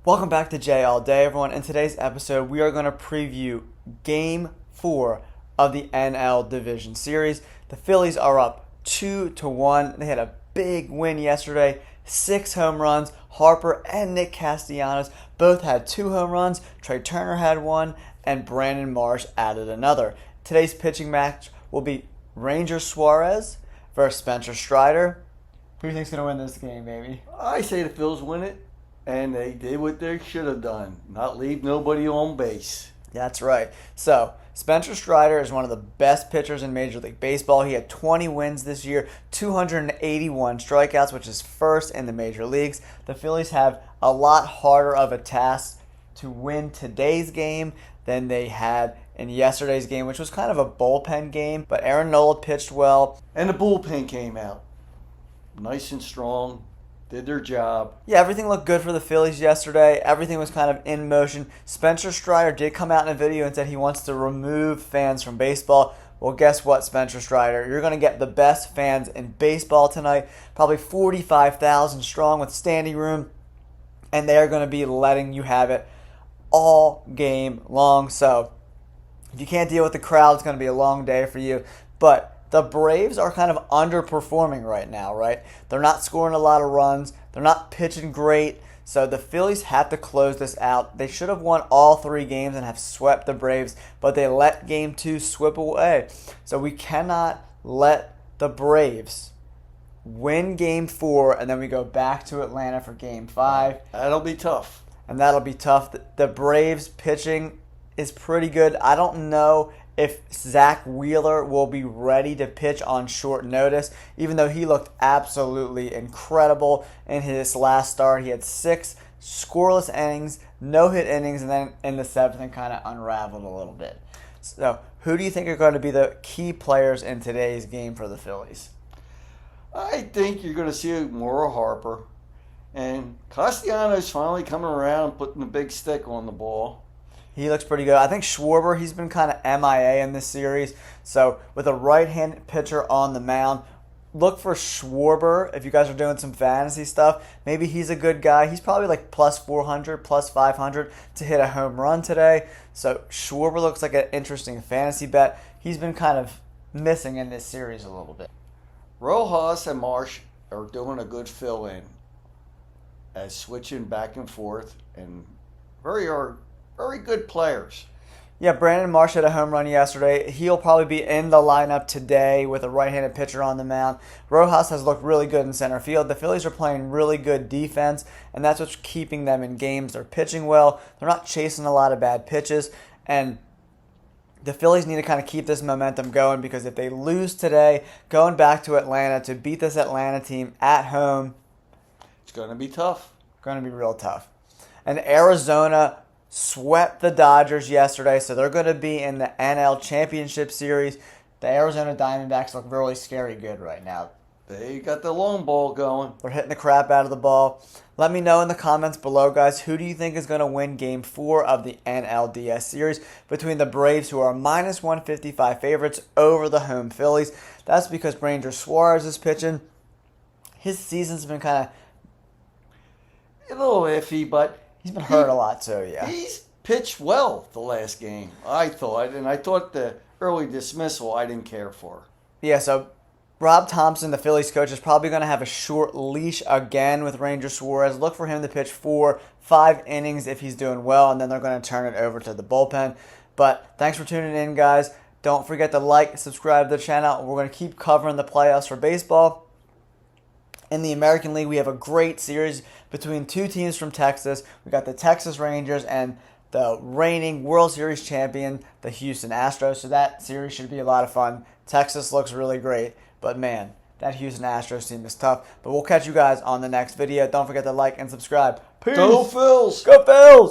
Welcome back to Jay All Day, everyone. In today's episode, we are going to preview Game 4 of the NL Division Series. The Phillies are up 2-1. They had a big win yesterday, 6 home runs. Harper and Nick Castellanos both had 2 home runs. Trey Turner had 1, and Brandon Marsh added another. Today's pitching match will be Ranger Suarez versus Spencer Strider. Who do you think's going to win this game, baby? I say the Phils win it, and they did what they should have done, not leave nobody on base. That's right. So, Spencer Strider is one of the best pitchers in Major League Baseball. He had 20 wins this year, 281 strikeouts, which is first in the major leagues. The Phillies have a lot harder of a task to win today's game than they had in yesterday's game, which was kind of a bullpen game. But Aaron Nola pitched well. And the bullpen came out nice and strong, did their job. Yeah, everything looked good for the Phillies yesterday. Everything was kind of in motion. Spencer Strider did come out in a video and said he wants to remove fans from baseball. Well, guess what, Spencer Strider? You're going to get the best fans in baseball tonight, probably 45,000 strong with standing room, and they are going to be letting you have it all game long. So if you can't deal with the crowd, it's going to be a long day for you. But the Braves are kind of underperforming right now, right? They're not scoring a lot of runs. They're not pitching great. So the Phillies have to close this out. They should have won all 3 games and have swept the Braves, but they let Game 2 slip away. So we cannot let the Braves win Game 4 and then we go back to Atlanta for Game 5. That'll be tough. And that'll be tough. The Braves pitching is pretty good. I don't know if Zach Wheeler will be ready to pitch on short notice, even though he looked absolutely incredible in his last start. He had 6 scoreless innings, no-hit innings, and then in the 7th it kind of unraveled a little bit. So who do you think are going to be the key players in today's game for the Phillies? I think you're going to see more of Harper. And Castellanos finally coming around, putting the big stick on the ball. He looks pretty good. I think Schwarber, he's been kind of MIA in this series. So with a right-handed pitcher on the mound, look for Schwarber if you guys are doing some fantasy stuff. Maybe he's a good guy. He's probably like plus 400, plus 500 to hit a home run today. So Schwarber looks like an interesting fantasy bet. He's been kind of missing in this series a little bit. Rojas and Marsh are doing a good fill-in as switching back and forth and very good players. Yeah, Brandon Marsh had a home run yesterday. He'll probably be in the lineup today with a right-handed pitcher on the mound. Rojas has looked really good in center field. The Phillies are playing really good defense, and that's what's keeping them in games. They're pitching well. They're not chasing a lot of bad pitches, and the Phillies need to kind of keep this momentum going because if they lose today, going back to Atlanta to beat this Atlanta team at home, it's going to be tough. Going to be real tough. And Arizona swept the Dodgers yesterday, so they're going to be in the NL Championship Series. The Arizona Diamondbacks look really scary good right now. They got the long ball going. They're hitting the crap out of the ball. Let me know in the comments below, guys, who do you think is going to win Game 4 of the NLDS Series between the Braves, who are minus 155 favorites, over the home Phillies? That's because Ranger Suarez is pitching. His season's been kind of a little iffy, but he's been hurt a lot too, yeah. He's pitched well the last game, I thought. And I thought the early dismissal I didn't care for. Yeah, so Rob Thompson, the Phillies coach, is probably going to have a short leash again with Ranger Suarez. Look for him to pitch 4-5 innings if he's doing well, and then they're going to turn it over to the bullpen. But thanks for tuning in, guys. Don't forget to like, subscribe to the channel. We're going to keep covering the playoffs for baseball. In the American League, we have a great series between 2 teams from Texas. We got the Texas Rangers and the reigning World Series champion, the Houston Astros. So that series should be a lot of fun. Texas looks really great, but man, that Houston Astros team is tough. But we'll catch you guys on the next video. Don't forget to like and subscribe. Peace. Go Phils! Go Phils!